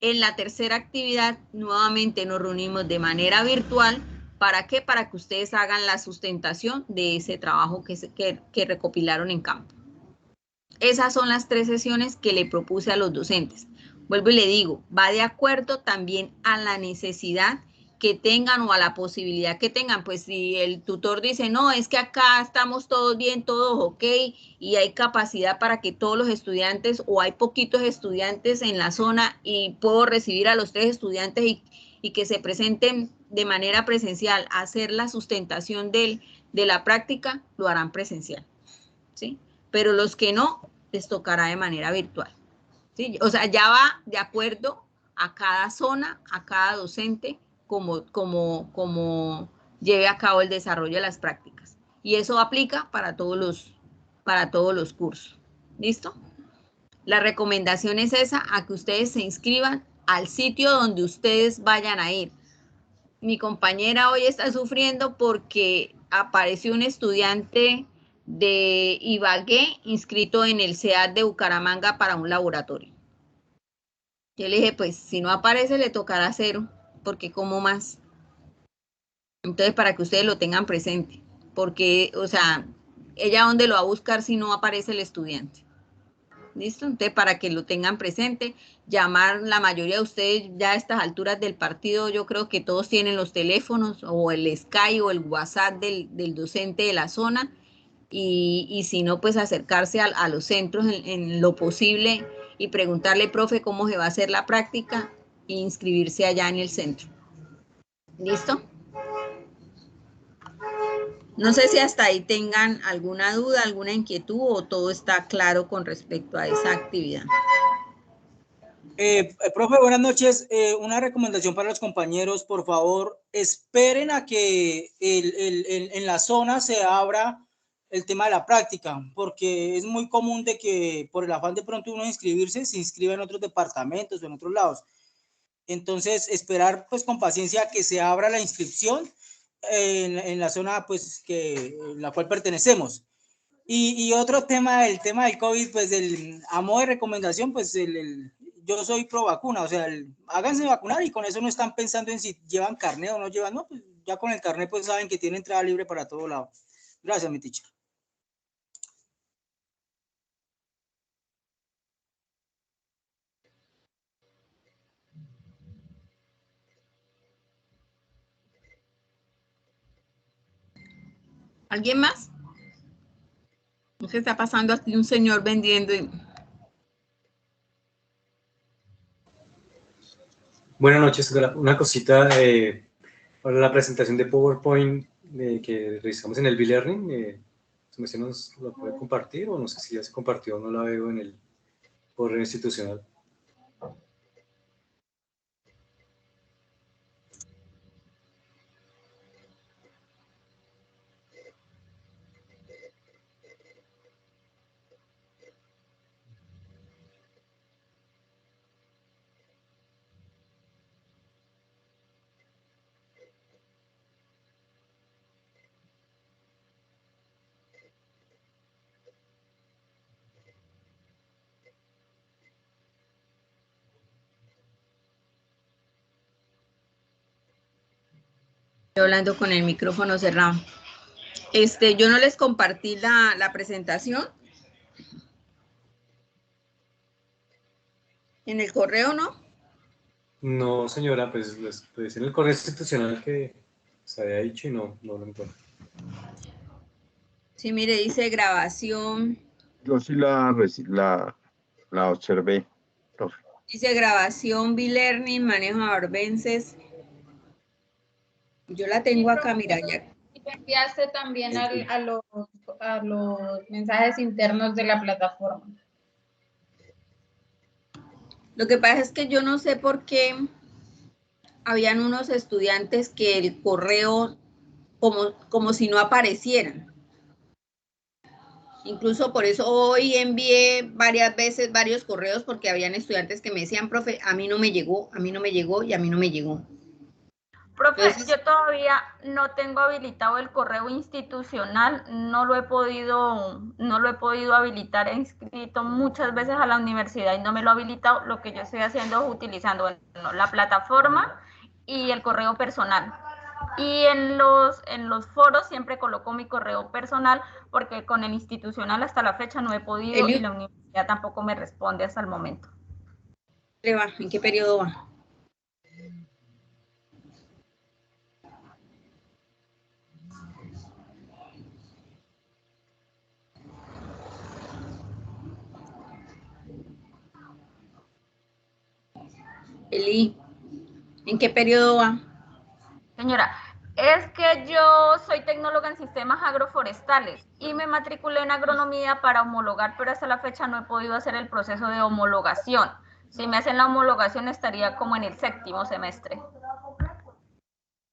S1: en la tercera actividad, nuevamente nos reunimos de manera virtual. ¿Para qué? Para que ustedes hagan la sustentación de ese trabajo que recopilaron en campo. Esas son las 3 sesiones que le propuse a los docentes. Vuelvo y le digo, va de acuerdo también a la necesidad que tengan o a la posibilidad que tengan. Pues si el tutor dice, no, es que acá estamos todos bien, todos ok, y hay capacidad para que todos los estudiantes, o hay poquitos estudiantes en la zona y puedo recibir a los 3 estudiantes y que se presenten de manera presencial a hacer la sustentación de la práctica, lo harán presencial, ¿sí? Pero los que no, les tocará de manera virtual, ¿sí? O sea, ya va de acuerdo a cada zona, a cada docente, como lleve a cabo el desarrollo de las prácticas. Y eso aplica para todos los cursos. ¿Listo? La recomendación es esa, a que ustedes se inscriban al sitio donde ustedes vayan a ir. Mi compañera hoy está sufriendo porque apareció un estudiante de Ibagué inscrito en el CEAD de Bucaramanga para un laboratorio. Yo le dije, pues si no aparece le tocará 0, porque como más. Entonces, para que ustedes lo tengan presente, porque, o sea, ella dónde lo va a buscar si no aparece el estudiante. ¿Listo? Entonces, para que lo tengan presente, llamar, la mayoría de ustedes ya a estas alturas del partido, yo creo que todos tienen los teléfonos o el Skype o el WhatsApp del docente de la zona, y si no, pues acercarse a los centros en lo posible y preguntarle, profe, cómo se va a hacer la práctica e inscribirse allá en el centro. ¿Listo? No sé si hasta ahí tengan alguna duda, alguna inquietud o todo está claro con respecto a esa actividad.
S11: Profe, buenas noches. Una recomendación para los compañeros, por favor, esperen a que en la zona se abra el tema de la práctica, porque es muy común de que por el afán de pronto uno inscribirse, se inscriba en otros departamentos o en otros lados. Entonces, esperar pues con paciencia que se abra la inscripción en la zona pues en la cual pertenecemos. Y otro tema, el tema del COVID, pues a modo de recomendación, pues yo soy pro vacuna, o sea, háganse vacunar y con eso no están pensando en si llevan carnet o no llevan, no, pues ya con el carnet pues saben que tiene entrada libre para todo lado. Gracias, mi teacher.
S1: ¿Alguien más? ¿Qué está pasando aquí? Un señor vendiendo.
S12: Buenas noches. Una cosita para la presentación de PowerPoint que realizamos en el B-Learning. ¿Se nos lo puede compartir o no sé si ya se compartió o no la veo en el correo institucional?
S1: Estoy hablando con el micrófono cerrado. Yo no les compartí la presentación. ¿En el correo no?
S12: No, señora, pues en el correo institucional que se había dicho y no lo encuentro.
S1: Sí, mire, dice grabación.
S5: Yo sí la observé, profe.
S1: Dice grabación, B-Learning, manejo de Arbences. Yo la tengo acá, mira, ya.
S2: Y te enviaste también a los mensajes internos de la plataforma.
S1: Lo que pasa es que yo no sé por qué habían unos estudiantes que el correo como si no aparecieran. Incluso por eso hoy envié varias veces varios correos porque habían estudiantes que me decían, profe, a mí no me llegó, a mí no me llegó y a mí no me llegó.
S4: Profe, entonces, yo todavía no tengo habilitado el correo institucional, no lo he podido habilitar, he inscrito muchas veces a la universidad y no me lo ha habilitado. Lo que yo estoy haciendo es utilizando la plataforma y el correo personal. Y en los foros siempre coloco mi correo personal porque con el institucional hasta la fecha no he podido y la universidad tampoco me responde hasta el momento.
S1: ¿En qué periodo va? Eli, ¿en qué periodo va?
S4: Señora, es que yo soy tecnóloga en sistemas agroforestales y me matriculé en agronomía para homologar, pero hasta la fecha no he podido hacer el proceso de homologación. Si me hacen la homologación estaría como en el 7º semestre.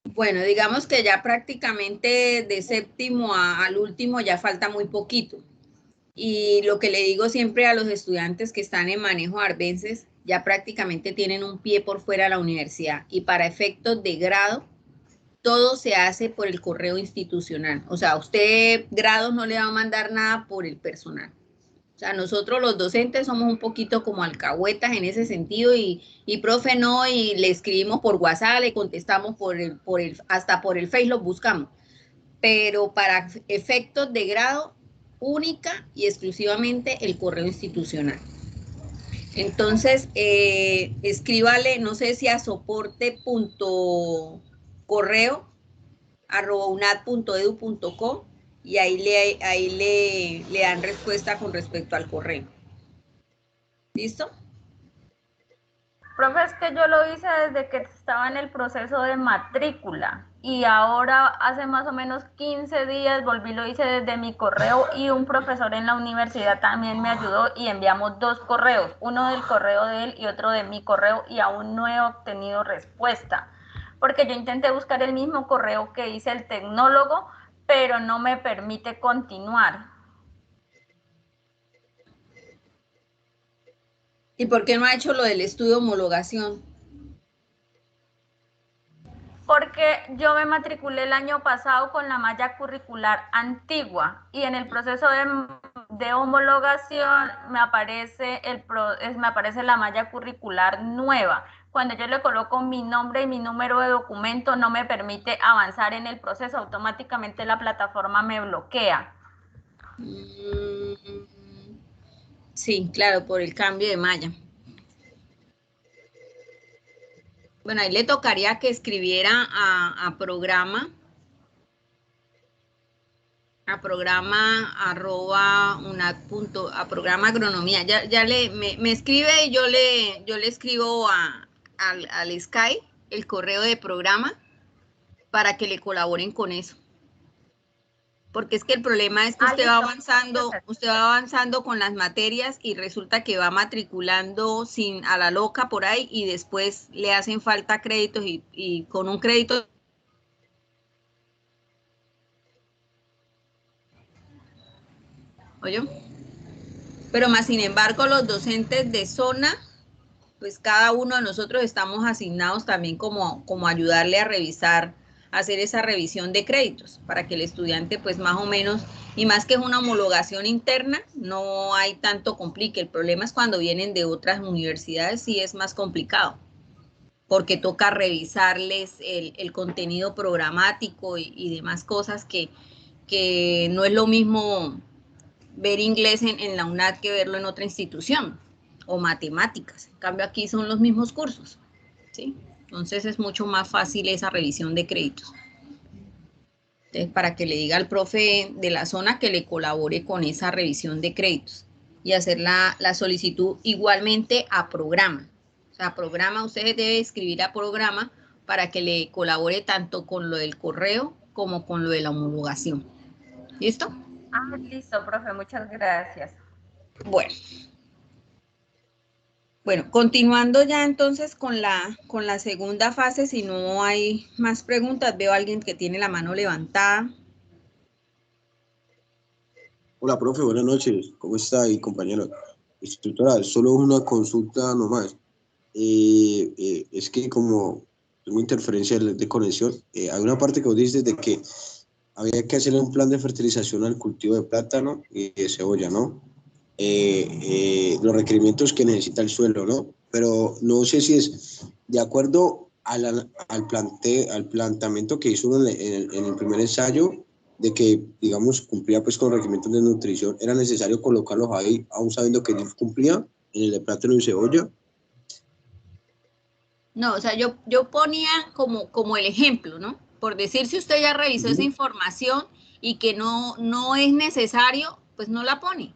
S1: Bueno, digamos que ya prácticamente de 7º al último ya falta muy poquito. Y lo que le digo siempre a los estudiantes que están en manejo arbences, ya prácticamente tienen un pie por fuera de la universidad. Y para efectos de grado, todo se hace por el correo institucional. O sea, usted grados no le va a mandar nada por el personal. O sea, nosotros los docentes somos un poquito como alcahuetas en ese sentido y profe no, y le escribimos por WhatsApp, le contestamos hasta por el Facebook buscamos. Pero para efectos de grado, única y exclusivamente el correo institucional. Entonces, escríbale, no sé si a soporte.correo@unad.edu.co y ahí le dan respuesta con respecto al correo. ¿Listo?
S4: Profe, es que yo lo hice desde que estaba en el proceso de matrícula y ahora hace más o menos 15 días lo hice desde mi correo y un profesor en la universidad también me ayudó y enviamos 2 correos, uno del correo de él y otro de mi correo y aún no he obtenido respuesta porque yo intenté buscar el mismo correo que hice el tecnólogo, pero no me permite continuar.
S1: ¿Y por qué no ha hecho lo del estudio de homologación?
S4: Porque yo me matriculé el año pasado con la malla curricular antigua y en el proceso de homologación me aparece la malla curricular nueva. Cuando yo le coloco mi nombre y mi número de documento no me permite avanzar en el proceso, automáticamente la plataforma me bloquea.
S1: Sí, claro, por el cambio de malla. Bueno, ahí le tocaría que escribiera a programa a programa @unat. A programa agronomía. Ya me escribe y yo le escribo al Sky el correo de programa para que le colaboren con eso. Porque es que el problema es que usted va avanzando con las materias y resulta que va matriculando a la loca por ahí y después le hacen falta créditos y con un crédito. ¿Oyó? Pero más sin embargo los docentes de zona, pues cada uno de nosotros estamos asignados también como ayudarle a revisar, a hacer esa revisión de créditos para que el estudiante pues más o menos, y más que es una homologación interna, no hay tanto complique. El problema es cuando vienen de otras universidades, sí es más complicado, porque toca revisarles el contenido programático y demás cosas que no es lo mismo ver inglés en la UNAD que verlo en otra institución, o matemáticas. En cambio aquí son los mismos cursos, ¿sí? Entonces es mucho más fácil esa revisión de créditos. Entonces, para que le diga al profe de la zona que le colabore con esa revisión de créditos y hacer la solicitud igualmente a programa. O sea, a programa, usted debe escribir a programa para que le colabore tanto con lo del correo como con lo de la homologación. ¿Listo?
S4: Ah, listo, profe, muchas gracias.
S1: Bueno, continuando ya entonces con la segunda fase, si no hay más preguntas, veo a alguien que tiene la mano levantada.
S13: Hola, profe, buenas noches. ¿Cómo está? Y compañero, instructora, solo una consulta nomás. Es que como tengo interferencia de conexión, hay una parte que vos dices de que había que hacerle un plan de fertilización al cultivo de plátano y de cebolla, ¿no? Los requerimientos que necesita el suelo, ¿no? Pero no sé si es de acuerdo al planteamiento que hizo uno en el primer ensayo, de que, digamos, cumplía pues con los requerimientos de nutrición, ¿era necesario colocarlos ahí, aún sabiendo que no cumplía en el de plátano y cebolla?
S1: No, o sea, yo ponía como el ejemplo, ¿no? Por decir, si usted ya revisó esa información y que no es necesario, pues no la pone.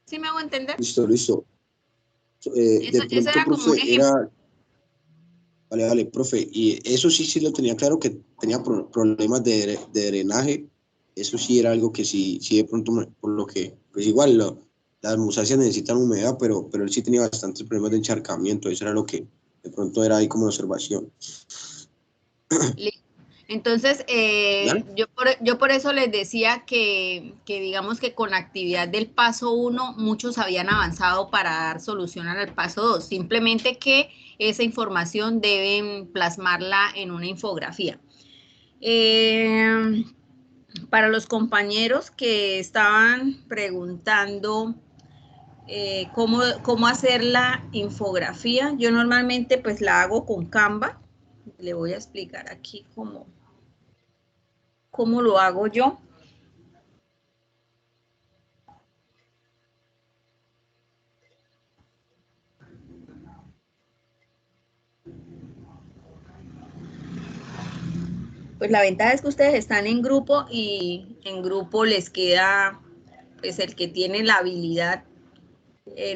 S1: ¿Sí me hago entender?
S13: Listo.
S1: Eso era como un ejemplo.
S13: Vale, profe. Y eso sí lo tenía claro, que tenía problemas de drenaje. Eso sí era algo que sí de pronto, por lo que, pues igual, las musáceas necesitan humedad, pero él sí tenía bastantes problemas de encharcamiento. Eso era lo que de pronto era ahí como observación.
S1: Entonces, yo por eso les decía que digamos que con la actividad del paso 1, muchos habían avanzado para dar solución al paso 2. Simplemente que esa información deben plasmarla en una infografía. Para los compañeros que estaban preguntando cómo hacer la infografía, yo normalmente pues la hago con Canva. Le voy a explicar aquí cómo lo hago yo. Pues la ventaja es que ustedes están en grupo y en grupo les queda, pues el que tiene la habilidad,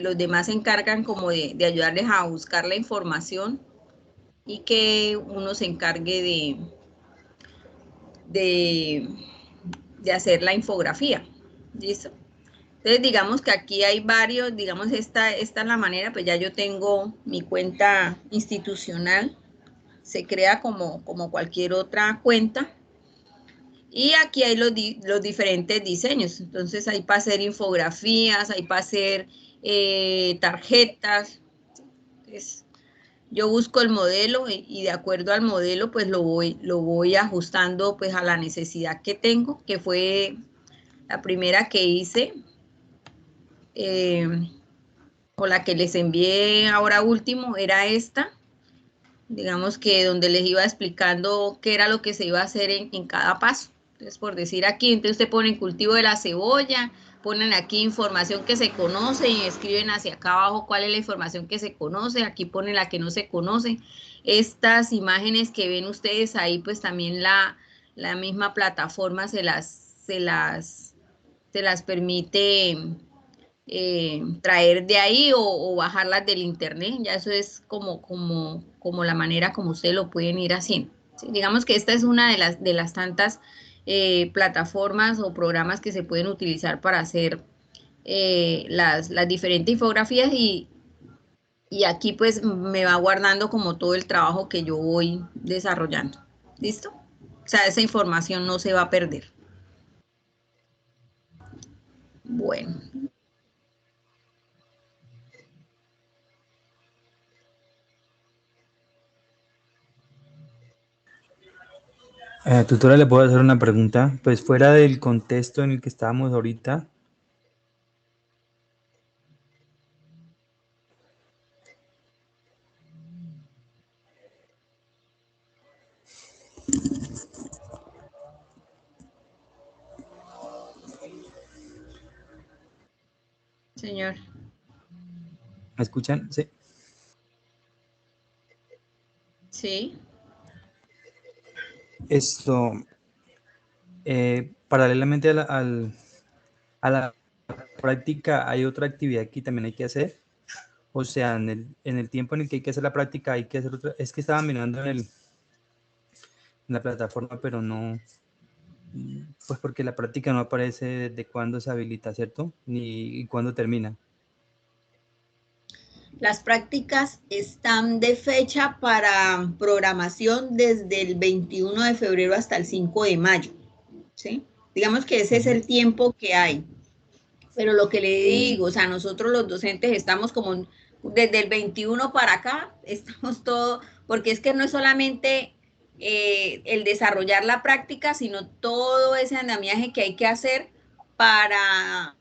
S1: los demás se encargan como de ayudarles a buscar la información y que uno se encargue de hacer la infografía. ¿Listo? Entonces digamos que aquí hay varios, digamos esta es la manera, pues ya yo tengo mi cuenta institucional, se crea como cualquier otra cuenta. Y aquí hay los diferentes diseños. Entonces hay para hacer infografías, hay para hacer tarjetas. Entonces, yo busco el modelo y de acuerdo al modelo pues lo voy ajustando pues a la necesidad que tengo, que fue la primera que hice, o la que les envié ahora último, era esta. Digamos que donde les iba explicando qué era lo que se iba a hacer en cada paso. Entonces, por decir aquí, entonces usted pone cultivo de la cebolla, ponen aquí información que se conoce y escriben hacia acá abajo cuál es la información que se conoce, aquí ponen la que no se conoce. Estas imágenes que ven ustedes ahí, pues también la misma plataforma se se las permite traer de ahí o bajarlas del internet. Ya eso es como la manera como ustedes lo pueden ir haciendo. ¿Sí? Digamos que esta es una de las tantas plataformas o programas que se pueden utilizar para hacer las diferentes infografías y aquí pues me va guardando como todo el trabajo que yo voy desarrollando. ¿Listo? O sea, esa información no se va a perder. Bueno.
S14: Tutora, ¿le puedo hacer una pregunta? Pues fuera del contexto en el que estábamos ahorita.
S1: Señor.
S14: ¿Me escuchan? Sí.
S1: Sí.
S14: Esto, paralelamente a la práctica, ¿hay otra actividad que también hay que hacer? O sea, en el tiempo en el que hay que hacer la práctica, hay que hacer otra. Es que estaba mirando en la plataforma, pero no, pues porque la práctica no aparece de cuándo se habilita, ¿cierto? Ni cuándo termina.
S1: Las prácticas están de fecha para programación desde el 21 de febrero hasta el 5 de mayo, ¿sí? Digamos que ese es el tiempo que hay. Pero lo que le digo, o sea, nosotros los docentes estamos como desde el 21 para acá, estamos todo, porque es que no es solamente el desarrollar la práctica, sino todo ese andamiaje que hay que hacer para...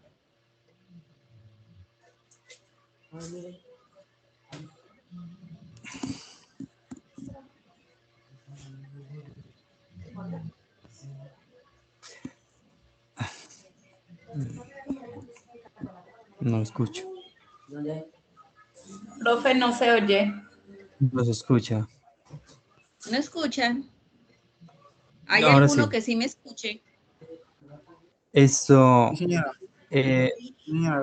S14: No escucho.
S8: Profe, no se oye.
S14: No se escucha.
S1: ¿No escuchan? ¿Hay
S14: Ahora
S1: alguno
S14: sí.
S1: que sí me escuche?
S14: Esto.
S11: Señora. Señora,